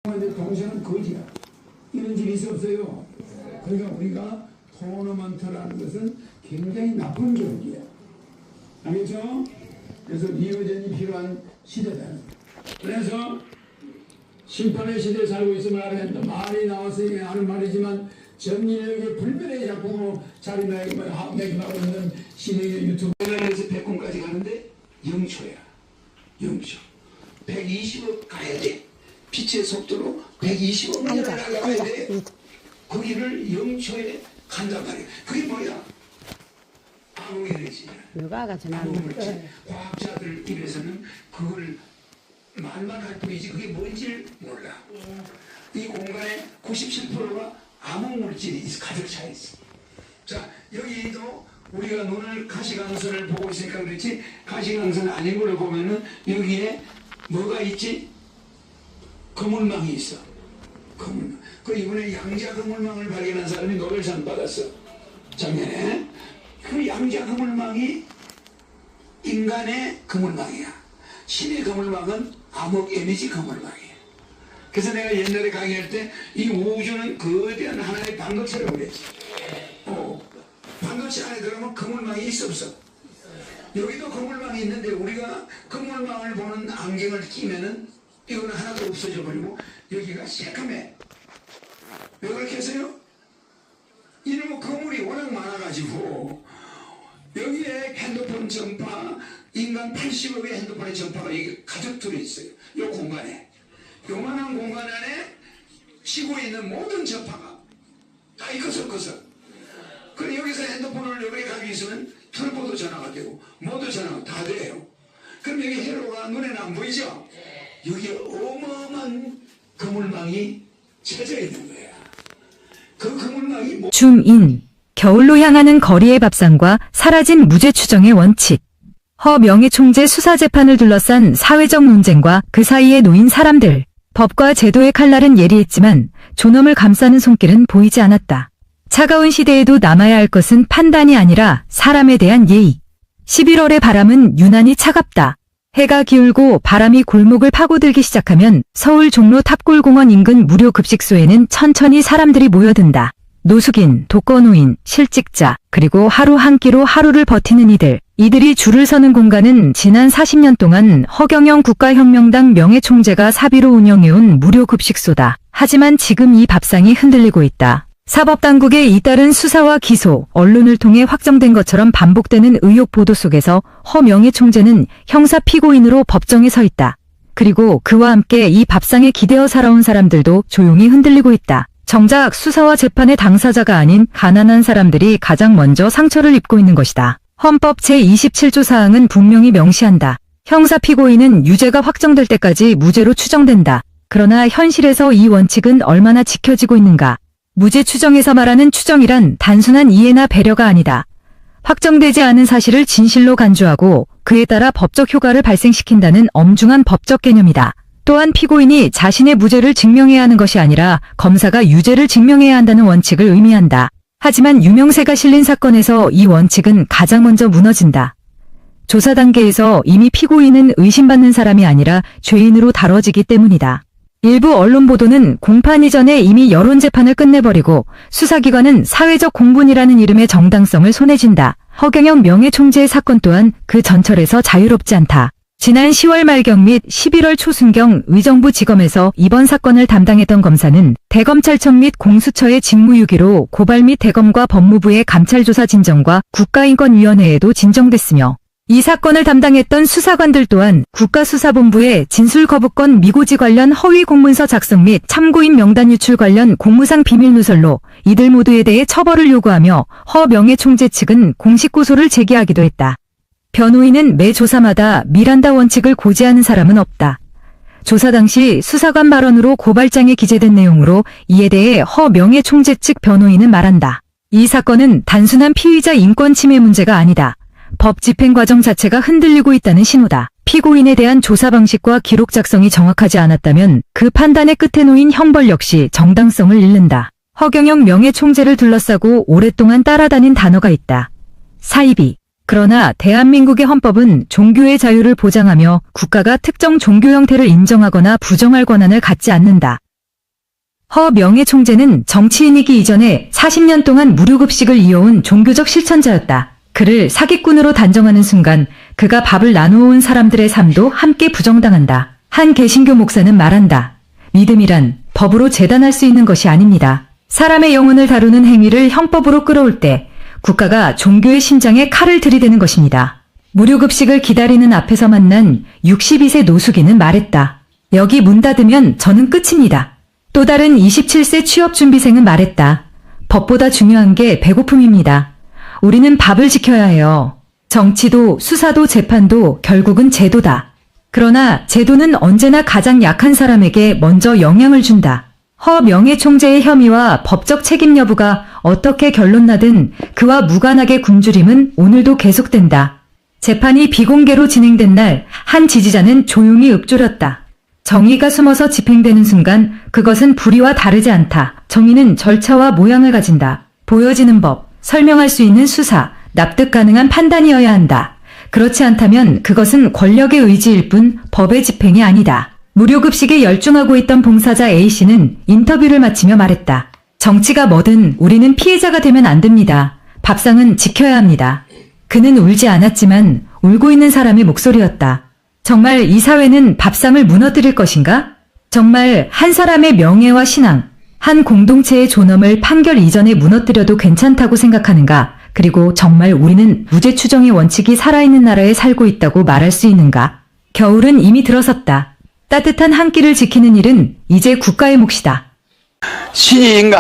근데 동생은 거지야. 이런 집이 있었어요. 그러니까 우리가 토너먼트라는 것은 굉장히 나쁜 경기야. 알겠죠? 그래서 리어전이 필요한 시대다. 그래서 심판의 시대에 살고 있음을 알아야 한다. 말이 나왔으니 하는 말이지만 전인에게 불변의 작품으로 자리매김하고 있는 시대의 유튜브에서 100권까지 가는데 0초야. 0초. 120억 가야 돼. 빛의 속도로 120억 미터를 날아가야 돼. 거기를 0초에 간단 말이야. 그게 뭐야? 암흑에너지야. 누가가 전화하는 암흑물질. 과학자들 입에서는 그걸 말만 할 뿐이지 그게 뭔지를 몰라. 이 공간의 97%가 암흑물질이 가득 차 있어. 자, 여기도 우리가 눈을 가시광선을 보고 있으니까 그렇지 가시광선 아닌 걸로 보면은 여기에 뭐가 있지? 거물망이 있어. 거물망. 그 이번에 양자 거물망을 발견한 사람이 노벨상 받았어. 작년에. 그 양자 거물망이 인간의 거물망이야. 신의 거물망은 암흑 에너지 거물망이야. 그래서 내가 옛날에 강의할 때 이 우주는 거대한 하나의 반도체라고 그랬지. 반도체 안에 들어가면 거물망이 있어 없어? 여기도 거물망이 있는데 우리가 거물망을 보는 안경을 끼면은 이거는 하나도 없어져 버리고 여기가 새까매. 왜 그렇게 했어요? 이놈의 거물이 워낙 많아가지고 여기에 핸드폰 전파, 인간 80억의 핸드폰의 전파가 여기 가득 들어있어요. 이 공간에. 요만한 공간 안에 지구에 있는 모든 전파가 다 이거석거석. 그럼 여기서 핸드폰을 여기에 가지고 있으면 털보도 전화가 되고 모두 전화가 다 돼요. 그럼 여기 회로가 눈에는 안 보이죠? 여기에 어마어마한 거물망이 쳐져 있는 거야. 그 거물망이 줌인, 겨울로 향하는 거리의 밥상과 사라진 무죄 추정의 원칙. 허 명예총재 수사재판을 둘러싼 사회적 논쟁과 그 사이에 놓인 사람들. 법과 제도의 칼날은 예리했지만 존엄을 감싸는 손길은 보이지 않았다. 차가운 시대에도 남아야 할 것은 판단이 아니라 사람에 대한 예의. 11월의 바람은 유난히 차갑다. 해가 기울고 바람이 골목을 파고들기 시작하면 서울 종로 탑골공원 인근 무료 급식소에는 천천히 사람들이 모여든다. 노숙인, 독거노인, 실직자, 그리고 하루 한 끼로 하루를 버티는 이들이 줄을 서는 공간은 지난 40년 동안 허경영 국가혁명당 명예총재가 사비로 운영해온 무료 급식소다. 하지만 지금 이 밥상이 흔들리고 있다. 사법당국의 잇따른 수사와 기소, 언론을 통해 확정된 것처럼 반복되는 의혹 보도 속에서 허 명예총재는 형사 피고인으로 법정에 서 있다. 그리고 그와 함께 이 밥상에 기대어 살아온 사람들도 조용히 흔들리고 있다. 정작 수사와 재판의 당사자가 아닌 가난한 사람들이 가장 먼저 상처를 입고 있는 것이다. 헌법 제27조 사항은 분명히 명시한다. 형사 피고인은 유죄가 확정될 때까지 무죄로 추정된다. 그러나 현실에서 이 원칙은 얼마나 지켜지고 있는가? 무죄 추정에서 말하는 추정이란 단순한 이해나 배려가 아니다. 확정되지 않은 사실을 진실로 간주하고 그에 따라 법적 효과를 발생시킨다는 엄중한 법적 개념이다. 또한 피고인이 자신의 무죄를 증명해야 하는 것이 아니라 검사가 유죄를 증명해야 한다는 원칙을 의미한다. 하지만 유명세가 실린 사건에서 이 원칙은 가장 먼저 무너진다. 조사 단계에서 이미 피고인은 의심받는 사람이 아니라 죄인으로 다뤄지기 때문이다. 일부 언론 보도는 공판 이전에 이미 여론재판을 끝내버리고 수사기관은 사회적 공분이라는 이름의 정당성을 손에 쥔다. 허경영 명예총재의 사건 또한 그 전철에서 자유롭지 않다. 지난 10월 말경 및 11월 초순경 의정부 지검에서 이번 사건을 담당했던 검사는 대검찰청 및 공수처의 직무유기로 고발 및 대검과 법무부의 감찰조사 진정과 국가인권위원회에도 진정됐으며 이 사건을 담당했던 수사관들 또한 국가수사본부의 진술거부권 미고지 관련 허위 공문서 작성 및 참고인 명단 유출 관련 공무상 비밀 누설로 이들 모두에 대해 처벌을 요구하며 허 명예총재 측은 공식 고소를 제기하기도 했다. 변호인은 매 조사마다 미란다 원칙을 고지하는 사람은 없다. 조사 당시 수사관 발언으로 고발장에 기재된 내용으로 이에 대해 허 명예총재 측 변호인은 말한다. 이 사건은 단순한 피의자 인권 침해 문제가 아니다. 법 집행 과정 자체가 흔들리고 있다는 신호다. 피고인에 대한 조사 방식과 기록 작성이 정확하지 않았다면 그 판단의 끝에 놓인 형벌 역시 정당성을 잃는다. 허경영 명예총재를 둘러싸고 오랫동안 따라다닌 단어가 있다. 사이비. 그러나 대한민국의 헌법은 종교의 자유를 보장하며 국가가 특정 종교 형태를 인정하거나 부정할 권한을 갖지 않는다. 허 명예총재는 정치인이기 이전에 40년 동안 무료급식을 이어온 종교적 실천자였다. 그를 사기꾼으로 단정하는 순간 그가 밥을 나누어온 사람들의 삶도 함께 부정당한다. 한 개신교 목사는 말한다. 믿음이란 법으로 재단할 수 있는 것이 아닙니다. 사람의 영혼을 다루는 행위를 형법으로 끌어올 때 국가가 종교의 심장에 칼을 들이대는 것입니다. 무료급식을 기다리는 앞에서 만난 62세 노숙인은 말했다. 여기 문 닫으면 저는 끝입니다. 또 다른 27세 취업준비생은 말했다. 법보다 중요한 게 배고픔입니다. 우리는 밥을 지켜야 해요. 정치도 수사도 재판도 결국은 제도다. 그러나 제도는 언제나 가장 약한 사람에게 먼저 영향을 준다. 허 명예총재의 혐의와 법적 책임 여부가 어떻게 결론나든 그와 무관하게 굶주림은 오늘도 계속된다. 재판이 비공개로 진행된 날 한 지지자는 조용히 읊조렸다. 정의가 숨어서 집행되는 순간 그것은 불의와 다르지 않다. 정의는 절차와 모양을 가진다. 보여지는 법, 설명할 수 있는 수사, 납득 가능한 판단이어야 한다. 그렇지 않다면 그것은 권력의 의지일 뿐 법의 집행이 아니다. 무료급식에 열중하고 있던 봉사자 A씨는 인터뷰를 마치며 말했다. 정치가 뭐든 우리는 피해자가 되면 안 됩니다. 밥상은 지켜야 합니다. 그는 울지 않았지만 울고 있는 사람의 목소리였다. 정말 이 사회는 밥상을 무너뜨릴 것인가? 정말 한 사람의 명예와 신앙, 한 공동체의 존엄을 판결 이전에 무너뜨려도 괜찮다고 생각하는가? 그리고 정말 우리는 무죄 추정의 원칙이 살아있는 나라에 살고 있다고 말할 수 있는가? 겨울은 이미 들어섰다. 따뜻한 한 끼를 지키는 일은 이제 국가의 몫이다. 신이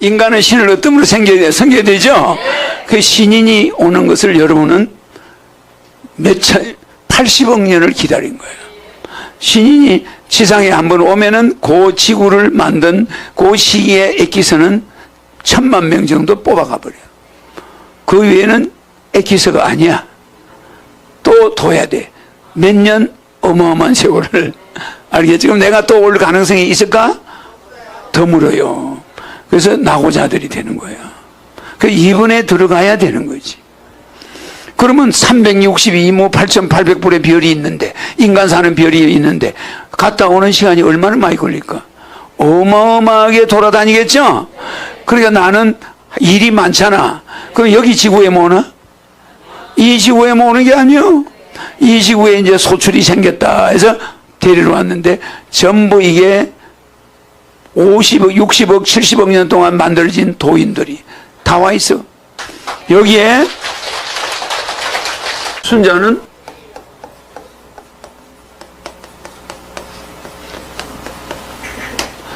인간은 신을 어떤 섬겨야 되죠? 그 신인이 오는 것을 여러분은 80억 년을 기다린 거예요. 신인이 지상에 한번 오면은 그 지구를 만든 그 시기에 엑기스는 1000만 명 정도 뽑아가 버려요. 그 외에는 엑기스가 아니야. 또 둬야 돼. 몇 년 어마어마한 세월을. 알겠지? 그럼 내가 또 올 가능성이 있을까? 드물어요. 그래서 낙오자들이 되는 거야. 그 이번에 들어가야 되는 거지. 그러면 362모 8,800불의 별이 있는데, 인간 사는 별이 있는데, 갔다 오는 시간이 얼마나 많이 걸릴까? 어마어마하게 돌아다니겠죠? 그러니까 나는 일이 많잖아. 그럼 여기 지구에 모으나? 이 지구에 모으는 게 아니요. 이 지구에 이제 소출이 생겼다 해서 데리러 왔는데, 전부 이게 50억, 60억, 70억 년 동안 만들어진 도인들이 다 와 있어. 여기에 순자는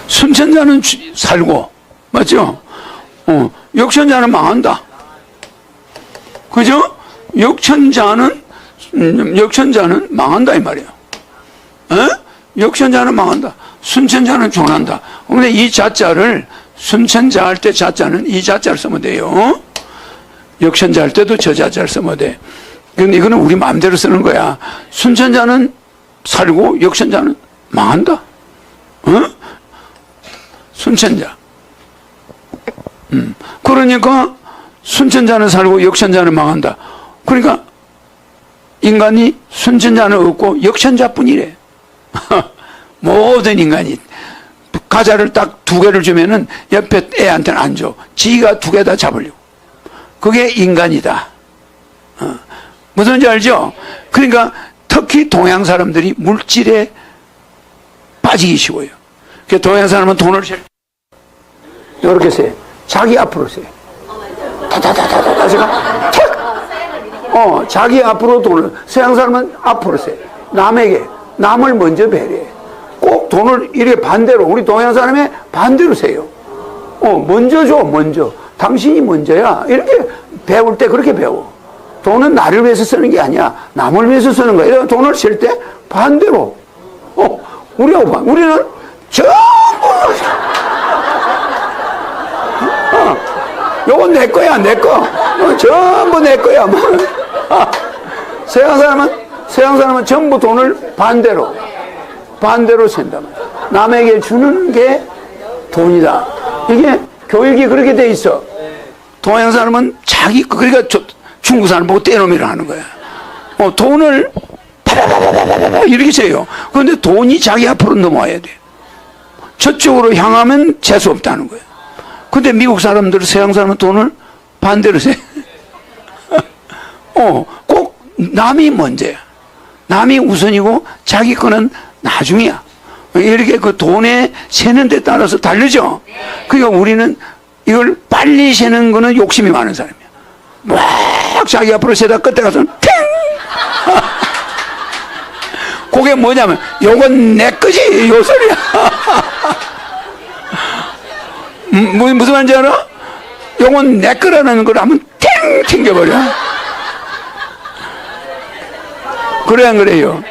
순천자는 살고, 맞죠? 역천자는 망한다. 그죠? 역천자는 망한다 이 말이야. 역천자는 망한다. 순천자는 존한다. 근데 이 자자를 순천자 할 때 자자는 이 자자를 쓰면 돼요. 역천자 할 때도 저 자자를 쓰면 돼. 근데 이거는 우리 마음대로 쓰는 거야. 순천자는 살고 역천자는 망한다. 순천자. 그러니까 순천자는 살고 역천자는 망한다. 그러니까 인간이 순천자는 없고 역천자뿐이래. 모든 인간이 과자를 딱 2개를 주면은 옆에 애한테는 안 줘. 지가 2개 다 잡으려고. 그게 인간이다. 무슨지 알죠? 그러니까 특히 동양 사람들이 물질에 빠지기 쉬워요. 그 동양 사람은 돈을 이렇게 세. 자기 앞으로 세. 다다다다다 제가 탁. 자기 앞으로 돈을. 서양 사람은 앞으로 세. 남을 먼저 배려해. 꼭 돈을 이렇게 반대로, 우리 동양 사람의 반대로 세요. 먼저 줘, 먼저. 당신이 먼저야. 이렇게 배울 때 그렇게 배워. 돈은 나를 위해서 쓰는 게 아니야. 남을 위해서 쓰는 거야. 이런 돈을 쓸 때 반대로. 우리는 전부, 요건 내 거야, 내 거. 전부 내 거야. 서양 사람은 전부 돈을 반대로 쓴단 말이야. 남에게 주는 게 돈이다. 이게 교육이 그렇게 돼 있어. 동양 사람은 그러니까 중국 사람 보고 떼놈이라 하는 거야. 돈을 이렇게 써요. 그런데 돈이 자기 앞으로 넘어와야 돼. 저쪽으로 향하면 재수 없다는 거예요. 근데 미국 사람들은, 서양 사람은 돈을 반대로 세. 꼭 남이 먼저야. 남이 우선이고 자기 거는 나중이야. 이렇게 그 돈에 세는 데 따라서 다르죠. 그러니까 우리는 이걸 빨리 세는 거는 욕심이 많은 사람이야. 막 자기 앞으로 세다 끝에 가서는 탱! 그게 뭐냐면 요건 내 거지 요 소리야. 무슨 말인지 알아? 요건 내 거라는 걸 하면 탱! 튕겨버려. 그래 안 그래요?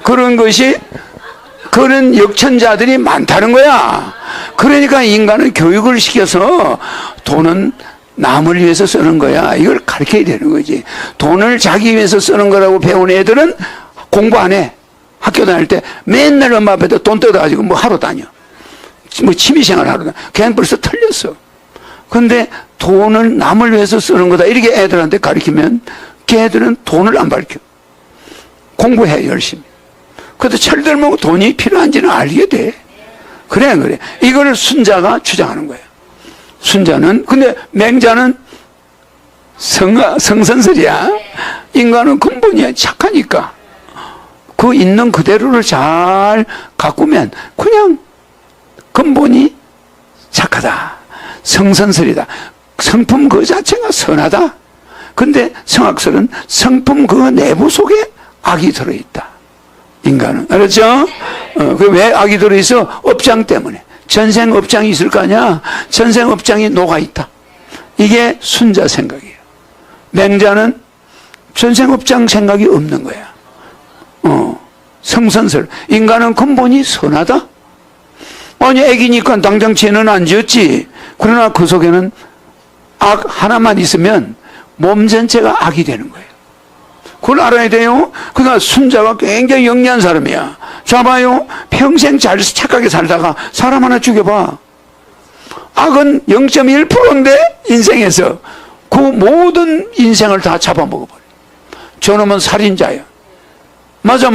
그런 것이, 그런 역천자들이 많다는 거야. 그러니까 인간은 교육을 시켜서 돈은 남을 위해서 쓰는 거야. 이걸 가르쳐야 되는 거지. 돈을 자기 위해서 쓰는 거라고 배운 애들은 공부 안 해. 학교 다닐 때 맨날 엄마 앞에다 돈 뜯어가지고 뭐 하러 다녀. 뭐 취미생활 하러 다녀. 걔는 벌써 틀렸어. 근데 돈을 남을 위해서 쓰는 거다. 이렇게 애들한테 가르치면 걔들은 돈을 안 밝혀. 공부해, 열심히. 그래도 철들면 돈이 필요한지는 알게 돼. 그래, 그래. 이걸 순자가 주장하는 거예요. 순자는, 근데 맹자는 성선설이야. 인간은 근본이 착하니까. 그 있는 그대로를 잘 가꾸면 그냥 근본이 착하다. 성선설이다. 성품 그 자체가 선하다. 근데 성악설은 성품 그 내부 속에 악이 들어있다. 인간은. 알았죠? 왜 악이 들어있어? 업장 때문에. 전생 업장이 있을 거 아니야? 전생 업장이 녹아있다. 이게 순자 생각이에요. 맹자는 전생 업장 생각이 없는 거야. 성선설. 인간은 근본이 선하다? 아니, 애기니까 당장 죄는 안 지었지. 그러나 그 속에는 악 하나만 있으면 몸 전체가 악이 되는 거예요. 그걸 알아야 돼요. 그러니까 순자가 굉장히 영리한 사람이야. 자 봐요. 평생 잘 착하게 살다가 사람 하나 죽여봐. 악은 0.1%인데 인생에서 그 모든 인생을 다 잡아먹어버려. 저놈은 살인자야. 맞아.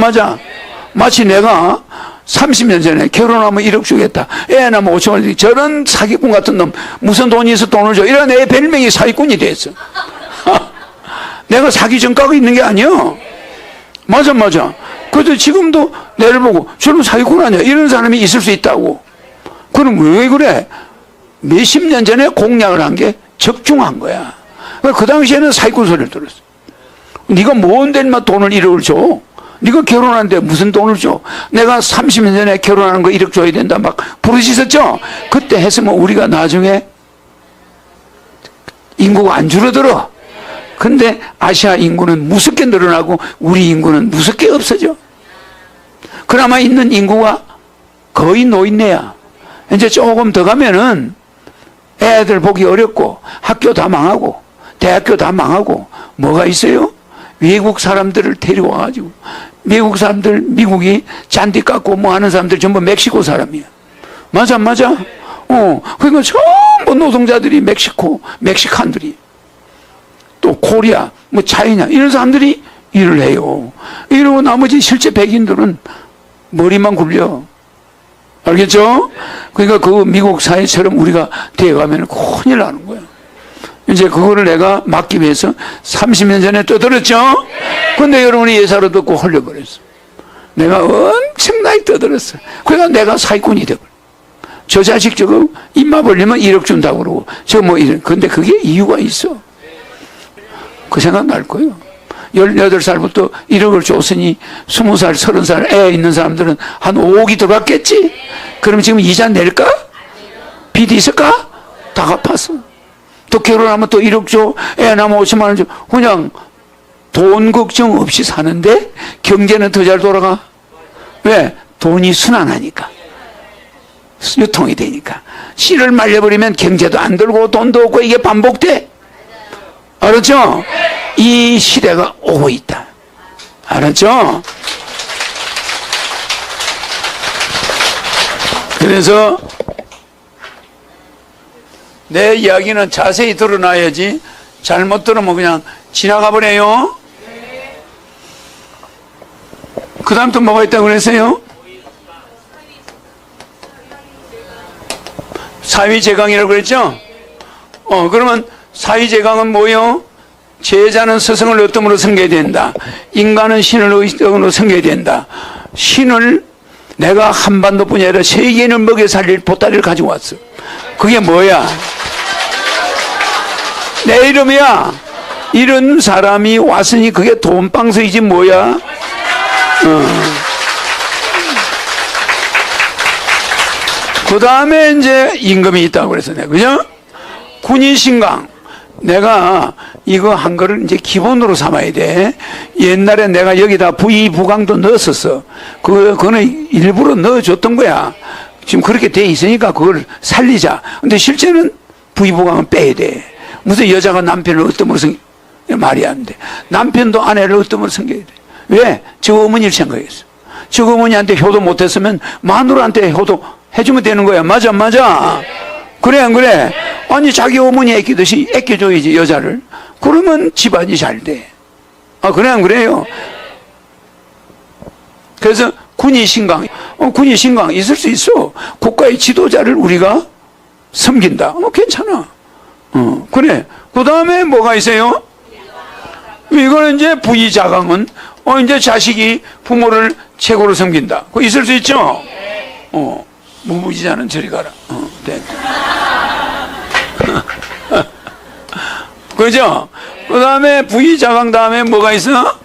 마치 내가 30년 전에 결혼하면 1억 주겠다. 애 낳으면 5천만 원. 저런 사기꾼 같은 놈, 무슨 돈이 있어 돈을 줘. 이런 애 별명이 사기꾼이 됐어. 내가 사기 전과가 있는 게 아니야. 맞아. 그래도 지금도 내를 보고 저런 사기꾼 아니야. 이런 사람이 있을 수 있다고. 그럼 왜 그래? 몇십 년 전에 공약을 한 게 적중한 거야. 그 당시에는 사기꾼 소리를 들었어. 네가 뭔데 인마 돈을 1억을 줘? 네가 결혼하는데 무슨 돈을 줘? 내가 30년 전에 결혼하는 거 1억 줘야 된다 막 부르짖었죠? 그때 했으면 우리가 나중에 인구가 안 줄어들어. 근데 아시아 인구는 무섭게 늘어나고 우리 인구는 무섭게 없어져. 그나마 있는 인구가 거의 노인네야. 이제 조금 더 가면은 애들 보기 어렵고 학교 다 망하고 대학교 다 망하고 뭐가 있어요? 외국 사람들을 데리고 와가지고 미국 사람들, 미국이 잔디 깎고 뭐 하는 사람들 전부 멕시코 사람이야. 맞아. 그러니까 전부 노동자들이 멕시칸들이. 또 코리아, 뭐 차이나 이런 사람들이 일을 해요. 이러고 나머지 실제 백인들은 머리만 굴려. 알겠죠? 그러니까 그 미국 사회처럼 우리가 되어가면 큰일 나는 거야. 이제 그거를 내가 막기 위해서 30년 전에 떠들었죠? 근데 여러분이 예사로 듣고 헐려버렸어. 내가 엄청나게 떠들었어. 그러니까 내가 사기꾼이 되버려. 저 자식 저거 입만 벌리면 1억 준다고 그러고 저 뭐 이런. 근데 그게 이유가 있어. 그 생각 날 거예요. 18살부터 1억을 줬으니 20살, 30살 애 있는 사람들은 한 5억이 들어갔겠지? 그럼 지금 이자 낼까? 빚이 있을까? 다 갚았어. 또 결혼하면 또 1억 줘. 애 낳으면 5천만 원 줘. 그냥 돈 걱정 없이 사는데 경제는 더 잘 돌아가. 왜? 돈이 순환하니까. 유통이 되니까. 씨를 말려버리면 경제도 안 들고 돈도 없고 이게 반복돼. 알았죠? 이 시대가 오고 있다. 알았죠? 그래서 내 이야기는 자세히 들어놔야지 잘못 들으면 그냥 지나가 버려요. 그 다음 또 뭐가 있다고 그랬어요? 사위제강이라고 그랬죠? 그러면 사위제강은 뭐요? 제자는 스승을 어떤 섬겨야 된다. 인간은 신을 어떤 섬겨야 된다. 신을 내가 한반도뿐이 아니라 세계인을 먹여 살릴 보따리를 가지고 왔어. 그게 뭐야? 내 이름이야. 이런 사람이 왔으니 그게 돈방석이지 뭐야? 그 다음에 이제 임금이 있다고 그랬어. 그죠? 군인신강. 내가 이거 한 거를 이제 기본으로 삼아야 돼. 옛날에 내가 여기다 부의부강도 넣었었어. 그거는 일부러 넣어줬던 거야. 지금 그렇게 돼 있으니까 그걸 살리자. 근데 실제는 부의부강은 빼야 돼. 무슨 여자가 남편을 어떤 말이 안 돼. 남편도 아내를 어떤 섬겨야 돼. 왜? 저 어머니를 생각했어. 저 어머니한테 효도 못했으면 마누라한테 효도 해주면 되는 거야. 맞아, 맞아. 그래, 안 그래? 아니, 자기 어머니 아끼듯이 아껴줘야지, 여자를. 그러면 집안이 잘 돼. 그래, 안 그래요? 그래서 군의신강. 군의신강 있을 수 있어. 국가의 지도자를 우리가 섬긴다. 괜찮아. 그래. 그 다음에 뭐가 있어요? 이거는 이제 부의자강은, 이제 자식이 부모를 최고로 섬긴다. 그거 있을 수 있죠? 무부지자는 저리 가라. 네. 그죠? 그 다음에 부의자강 다음에 뭐가 있어?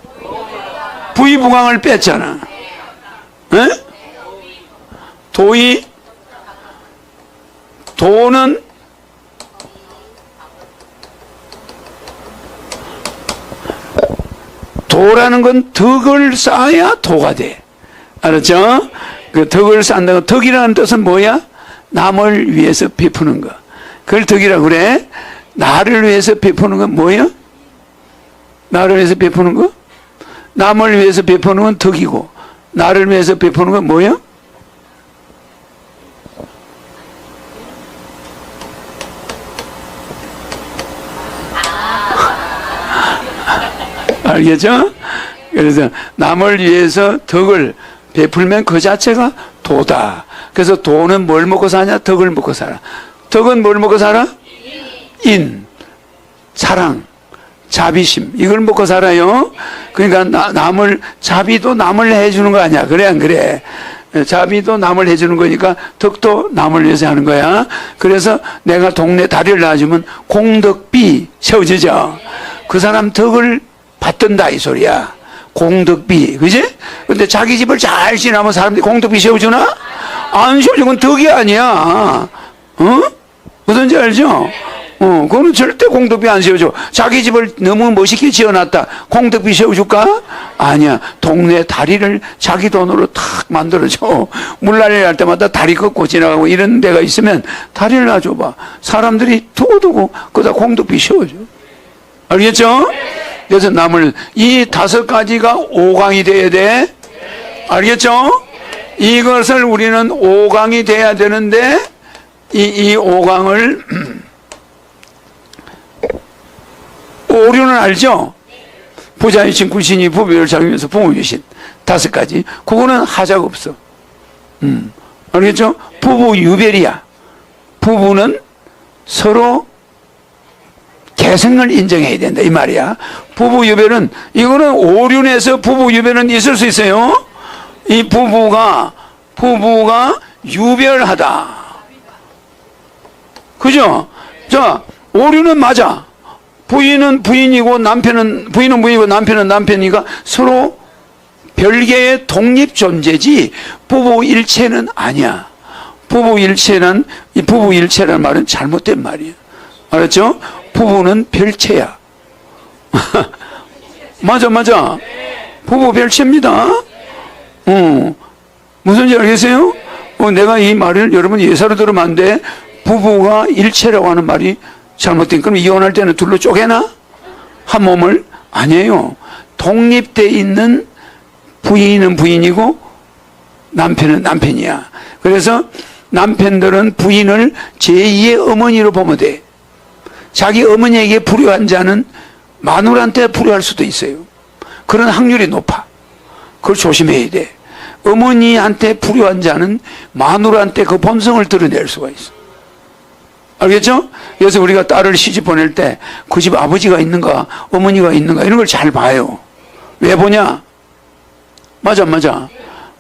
부의부강을 뺐잖아. 에? 도는 도라는 건 덕을 쌓아야 도가 돼. 알았죠? 그 덕을 쌓는다고, 덕이라는 뜻은 뭐야? 남을 위해서 베푸는 거. 그걸 덕이라고 그래. 나를 위해서 베푸는 건 뭐야? 나를 위해서 베푸는 거? 남을 위해서 베푸는 건 덕이고, 나를 위해서 베푸는 건 뭐야? 알겠죠? 그래서 남을 위해서 덕을 베풀면 그 자체가 도다. 그래서 도는 뭘 먹고 사냐? 덕을 먹고 살아. 덕은 뭘 먹고 살아? 인, 사랑, 자비심, 이걸 먹고 살아요. 그러니까 자비도 남을 해주는 거 아니야. 그래, 안 그래? 자비도 남을 해주는 거니까 덕도 남을 위해서 하는 거야. 그래서 내가 동네 다리를 놔주면 공덕비 세워지죠. 그 사람 덕을 받든다 이 소리야. 공덕비, 그지? 근데 자기 집을 잘 지나면 사람들이 공덕비 세워주나? 안 세워주는 건 덕이 아니야. 무슨지 알죠? 그거는 절대 공덕비 안 세워줘. 자기 집을 너무 멋있게 지어놨다. 공덕비 세워줄까? 아니야. 동네 다리를 자기 돈으로 탁 만들어줘. 물난리 날 때마다 다리 걷고 지나가고 이런 데가 있으면 다리를 놔줘봐. 사람들이 두고두고 거기다 공덕비 세워줘. 알겠죠? 그래서 이 5가지가 5강이 돼야 돼. 알겠죠? 이것을 우리는 5강이 돼야 되는데, 이 5강을, 오류는 알죠? 부자유신, 구신이, 부부를 작용해서 부모유신. 5가지. 그거는 하자가 없어. 알겠죠? 부부 유별이야. 부부는 서로 개성을 인정해야 된다 이 말이야. 부부 유별은, 이거는 오륜에서 부부 유별은 있을 수 있어요. 이 부부가 유별하다. 그죠? 자, 오륜은 맞아. 부인은 부인이고 부인은 부인이고 남편은 남편이니까 서로 별개의 독립 존재지 부부 일체는 아니야. 부부 일체라는 말은 잘못된 말이야. 알았죠? 부부는 별체야. 맞아. 부부 별체입니다. 무슨지 알겠어요? 내가 이 말을 여러분 예사로 들으면 안 돼. 부부가 일체라고 하는 말이 잘못된. 그럼 이혼할 때는 둘로 쪼개나? 한 몸을? 아니에요. 독립돼 있는 부인은 부인이고 남편은 남편이야. 그래서 남편들은 부인을 제2의 어머니로 보면 돼. 자기 어머니에게 불효한 자는 마누라한테 불효할 수도 있어요. 그런 확률이 높아. 그걸 조심해야 돼. 어머니한테 불효한 자는 마누라한테 그 본성을 드러낼 수가 있어. 알겠죠? 그래서 우리가 딸을 시집 보낼 때 그 집 아버지가 있는가 어머니가 있는가 이런 걸 잘 봐요. 왜 보냐? 맞아.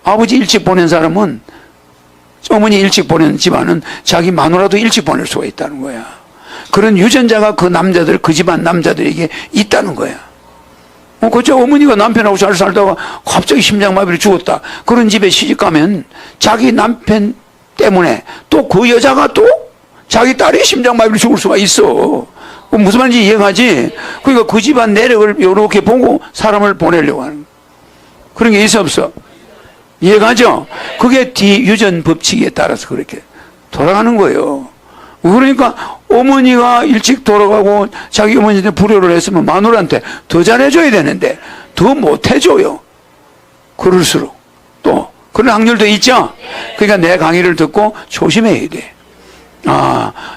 아버지 일찍 보낸 사람은, 어머니 일찍 보낸 집안은 자기 마누라도 일찍 보낼 수가 있다는 거야. 그런 유전자가 그 남자들, 그 집안 남자들에게 있다는 거야. 그저 어머니가 남편하고 잘 살다가 갑자기 심장마비로 죽었다. 그런 집에 시집 가면 자기 남편 때문에 또 그 여자가 또 자기 딸이 심장마비로 죽을 수가 있어. 무슨 말인지 이해가지? 그러니까 그 집안 내력을 이렇게 보고 사람을 보내려고 하는 거야. 그런 게 있어 없어? 이해가죠? 그게 뒤유전 법칙에 따라서 그렇게 돌아가는 거예요. 그러니까 어머니가 일찍 돌아가고 자기 어머니한테 불효를 했으면 마누라한테 더 잘해줘야 되는데 더 못해줘요. 그럴수록 또 그런 확률도 있죠. 그러니까 내 강의를 듣고 조심해야 돼.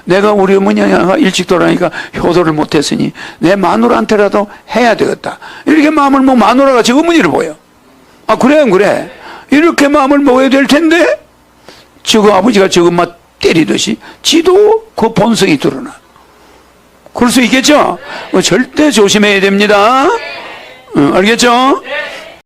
내가 우리 어머니가 일찍 돌아가니까 효도를 못했으니 내 마누라한테라도 해야 되겠다. 이렇게 마음을 마누라가 제 어머니를 보여. 그래 안 그래? 이렇게 마음을 먹어야 될 텐데 저거 아버지가 저거 막 때리듯이 지도 그 본성이 드러나. 그럴 수 있겠죠? 절대 조심해야 됩니다. 알겠죠?